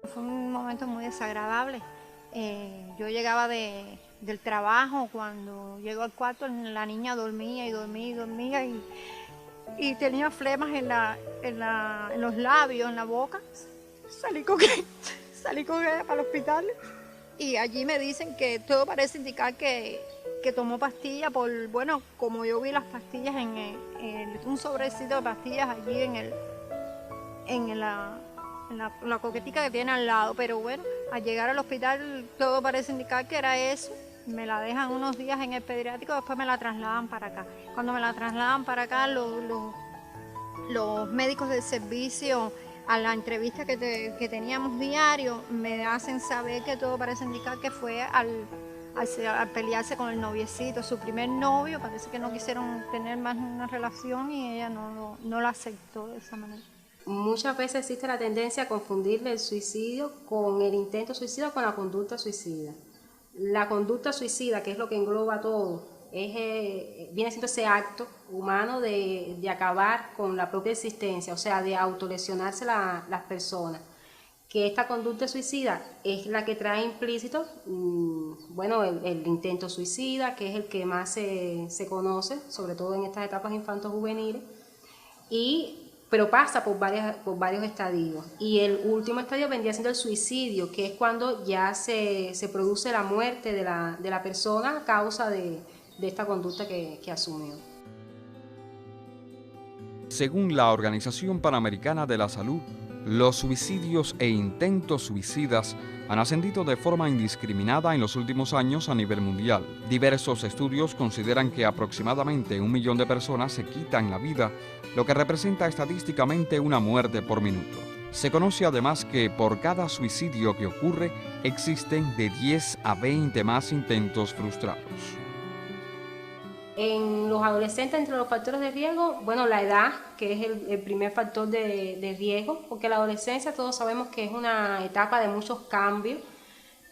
Fue un momento muy desagradable. Yo llegaba del trabajo, cuando llego al cuarto la niña dormía y dormía y dormía y tenía flemas en los labios, en la boca. Salí con, salí con ella para el hospital y allí me dicen que todo parece indicar que tomó pastillas bueno, como yo vi las pastillas un sobrecito de pastillas allí en la coquetica que tiene al lado, pero bueno, al llegar al hospital todo parece indicar que era eso. Me la dejan unos días en el pediátrico, después me la trasladan para acá. Cuando me la trasladan para acá, los médicos del servicio, a la entrevista que teníamos diario, me hacen saber que todo parece indicar que fue al pelearse con el noviecito, su primer novio. Parece que no quisieron tener más una relación y ella no la aceptó de esa manera. Muchas veces existe la tendencia a confundirle el suicidio con el intento suicida o con la conducta suicida. La conducta suicida, que es lo que engloba todo, viene siendo ese acto humano de acabar con la propia existencia, o sea, de autolesionarse las personas. Que esta conducta suicida es la que trae implícito, bueno, el intento suicida, que es el que más se conoce, sobre todo en estas etapas infanto-juveniles, pero pasa por varios estadios. Y el último estadio vendría siendo el suicidio, que es cuando ya se produce la muerte de la persona a causa de esta conducta que asumió. Según la Organización Panamericana de la Salud, los suicidios e intentos suicidas han ascendido de forma indiscriminada en los últimos años a nivel mundial. Diversos estudios consideran que aproximadamente 1 millón de personas se quitan la vida, lo que representa estadísticamente una muerte por minuto. Se conoce además que por cada suicidio que ocurre existen de 10 a 20 más intentos frustrados. En los adolescentes, entre los factores de riesgo, bueno, la edad, que es el primer factor de riesgo, porque la adolescencia todos sabemos que es una etapa de muchos cambios,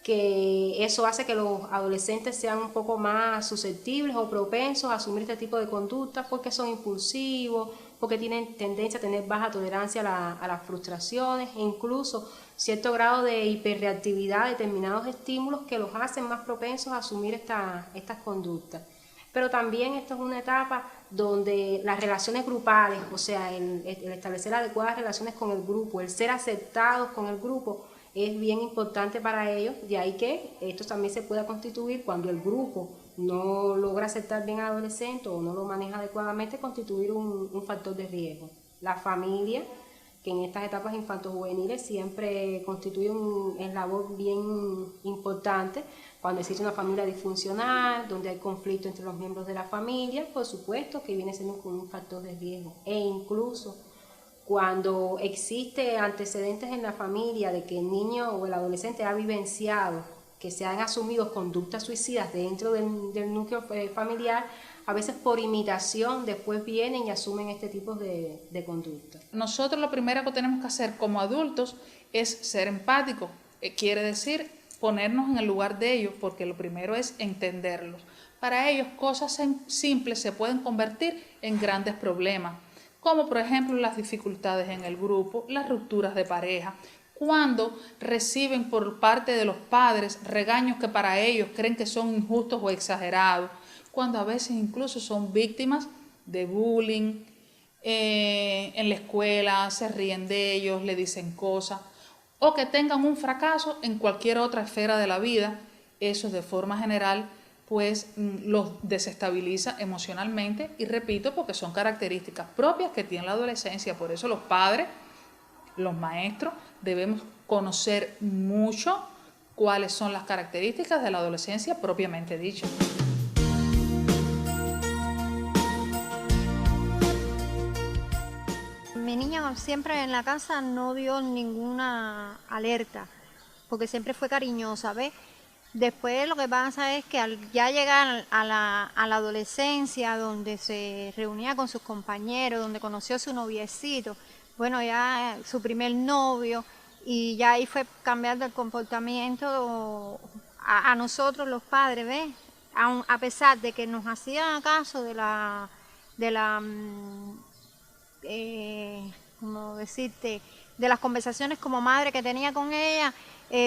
que eso hace que los adolescentes sean un poco más susceptibles o propensos a asumir este tipo de conductas porque son impulsivos, porque tienen tendencia a tener baja tolerancia a las frustraciones e incluso cierto grado de hiperreactividad a determinados estímulos que los hacen más propensos a asumir estas conductas. Pero también esta es una etapa donde las relaciones grupales, o sea, el establecer adecuadas relaciones con el grupo, el ser aceptados con el grupo, es bien importante para ellos, de ahí que esto también se pueda constituir cuando el grupo no logra aceptar bien al adolescente o no lo maneja adecuadamente, constituir un factor de riesgo. La familia, que en estas etapas infanto-juveniles siempre constituye un eslabón bien importante. Cuando existe una familia disfuncional, donde hay conflicto entre los miembros de la familia, por supuesto que viene siendo un factor de riesgo. E incluso cuando existe antecedentes en la familia de que el niño o el adolescente ha vivenciado que se han asumido conductas suicidas dentro del núcleo familiar, a veces por imitación después vienen y asumen este tipo de conductas. Nosotros lo primero que tenemos que hacer como adultos es ser empáticos, quiere decir ponernos en el lugar de ellos, porque lo primero es entenderlos. Para ellos cosas simples se pueden convertir en grandes problemas, como por ejemplo las dificultades en el grupo, las rupturas de pareja, cuando reciben por parte de los padres regaños que para ellos creen que son injustos o exagerados, cuando a veces incluso son víctimas de bullying, en la escuela se ríen de ellos, le dicen cosas, o que tengan un fracaso en cualquier otra esfera de la vida. Eso de forma general pues los desestabiliza emocionalmente, y repito, porque son características propias que tiene la adolescencia. Por eso los padres, los maestros, debemos conocer mucho cuáles son las características de la adolescencia propiamente dicha. Mi niña siempre en la casa no dio ninguna alerta, porque siempre fue cariñosa, ¿ves? Después lo que pasa es que al ya llegar a la adolescencia, donde se reunía con sus compañeros, donde conoció a su noviecito, bueno, ya su primer novio, y ya ahí fue cambiando el comportamiento a nosotros los padres, ¿ves? A pesar de que nos hacían caso de la como decirte, de las conversaciones como madre que tenía con ella,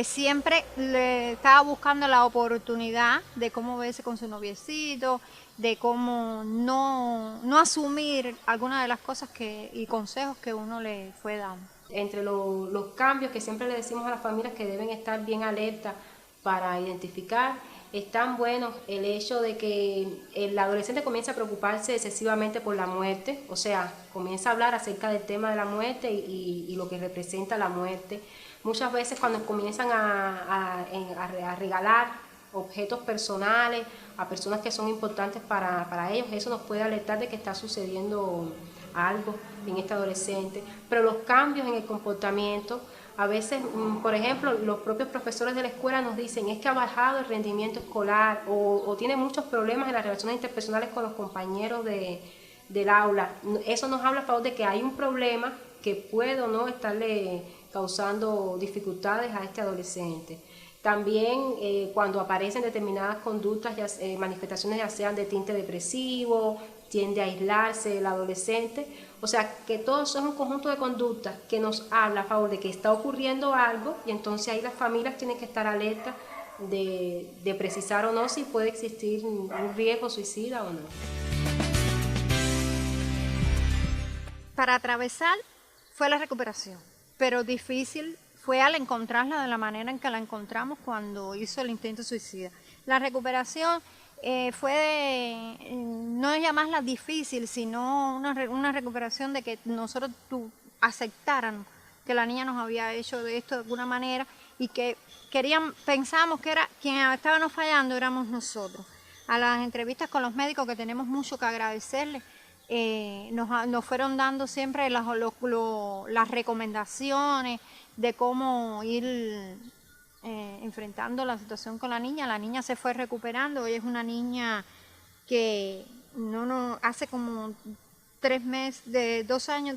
siempre le estaba buscando la oportunidad de cómo verse con su noviecito, de cómo no asumir algunas de las cosas y consejos que uno le fue dando. Entre los cambios que siempre le decimos a las familias que deben estar bien alertas para identificar, es tan bueno el hecho de que el adolescente comienza a preocuparse excesivamente por la muerte, o sea, comienza a hablar acerca del tema de la muerte y lo que representa la muerte. Muchas veces cuando comienzan a regalar objetos personales a personas que son importantes para ellos, eso nos puede alertar de que está sucediendo algo en este adolescente. Pero los cambios en el comportamiento, a veces, por ejemplo, los propios profesores de la escuela nos dicen es que ha bajado el rendimiento escolar o tiene muchos problemas en las relaciones interpersonales con los compañeros del aula. Eso nos habla a favor de que hay un problema que puede o no estarle causando dificultades a este adolescente. También cuando aparecen determinadas conductas, manifestaciones ya sean de tinte depresivo, tiende a aislarse el adolescente, o sea que todo eso es un conjunto de conductas que nos habla a favor de que está ocurriendo algo y entonces ahí las familias tienen que estar alertas de precisar o no si puede existir un riesgo suicida o no. Para atravesar fue la recuperación, pero difícil fue al encontrarla de la manera en que la encontramos cuando hizo el intento suicida. La recuperación no es llamarla difícil, sino una recuperación de que nosotros aceptáramos que la niña nos había hecho de esto de alguna manera y que pensábamos que era quien estábamos fallando éramos nosotros. A las entrevistas con los médicos, que tenemos mucho que agradecerles, nos fueron dando siempre las recomendaciones de cómo ir enfrentando la situación con la niña. La niña se fue recuperando. Ella es una niña que hace como 3 años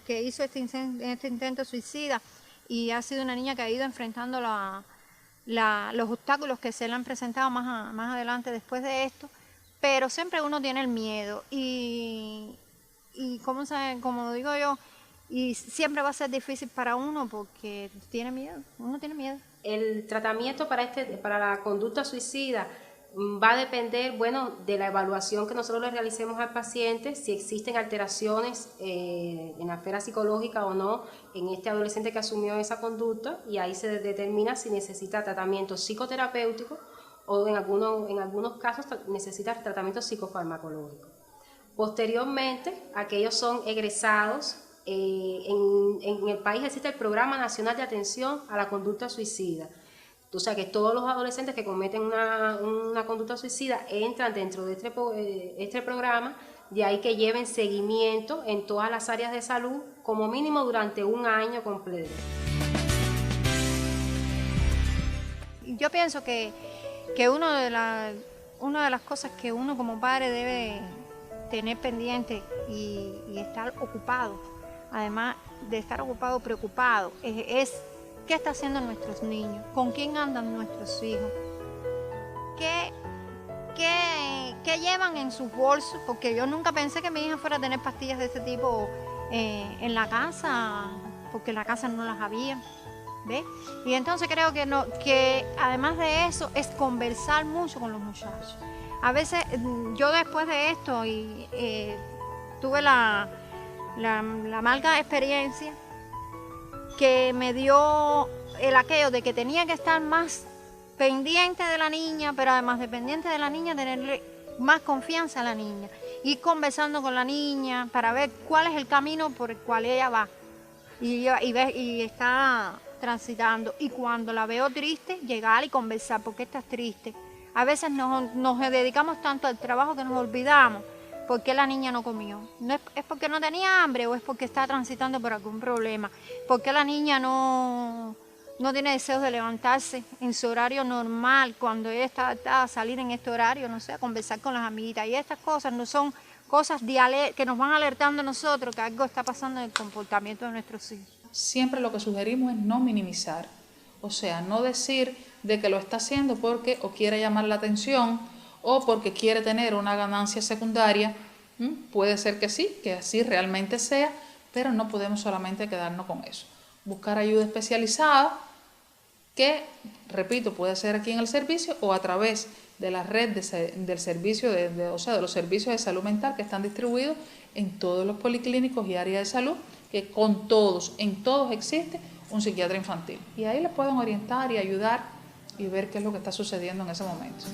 que hizo este intento suicida, y ha sido una niña que ha ido enfrentando los obstáculos que se le han presentado más adelante después de esto, pero siempre uno tiene el miedo y como digo yo, y siempre va a ser difícil para uno porque uno tiene miedo. El tratamiento para la conducta suicida va a depender, de la evaluación que nosotros le realicemos al paciente, si existen alteraciones en la esfera psicológica o no en este adolescente que asumió esa conducta, y ahí se determina si necesita tratamiento psicoterapéutico o en algunos casos necesita tratamiento psicofarmacológico. Posteriormente, aquellos son egresados. En el país existe el Programa Nacional de Atención a la Conducta Suicida. O sea que todos los adolescentes que cometen una conducta suicida entran dentro de este programa, de ahí que lleven seguimiento en todas las áreas de salud, como mínimo durante 1 año completo. Yo pienso que una de las cosas que uno como padre debe tener pendiente y estar ocupado, además de estar ocupado, preocupado, es qué está haciendo nuestros niños, con quién andan nuestros hijos, qué llevan en sus bolsos, porque yo nunca pensé que mi hija fuera a tener pastillas de ese tipo en la casa, porque en la casa no las había, ¿ves? Y entonces creo que además de eso es conversar mucho con los muchachos. A veces yo después de esto tuve la amarga experiencia que me dio aquello de que tenía que estar más pendiente de la niña, pero además de pendiente de la niña, tenerle más confianza a la niña, ir conversando con la niña para ver cuál es el camino por el cual ella va y está transitando, y cuando la veo triste, llegar y conversar, ¿por qué estás triste? A veces nos dedicamos tanto al trabajo que nos olvidamos por qué la niña no comió. No es porque no tenía hambre o es porque está transitando por algún problema. ¿Por qué la niña no tiene deseos de levantarse en su horario normal cuando ella está adaptada a salir en este horario, no sé, a conversar con las amiguitas? Y estas cosas no son cosas que nos van alertando a nosotros que algo está pasando en el comportamiento de nuestros hijos. Siempre lo que sugerimos es no minimizar, o sea, no decir de que lo está haciendo porque o quiere llamar la atención o porque quiere tener una ganancia secundaria. Puede ser que sí, que así realmente sea, pero no podemos solamente quedarnos con eso. buscar ayuda especializada que, repito, puede ser aquí en el servicio o a través de la red del servicio, o sea, de los servicios de salud mental que están distribuidos en todos los policlínicos y áreas de salud, que en todos existe un psiquiatra infantil. Y ahí les pueden orientar y ayudar y ver qué es lo que está sucediendo en ese momento.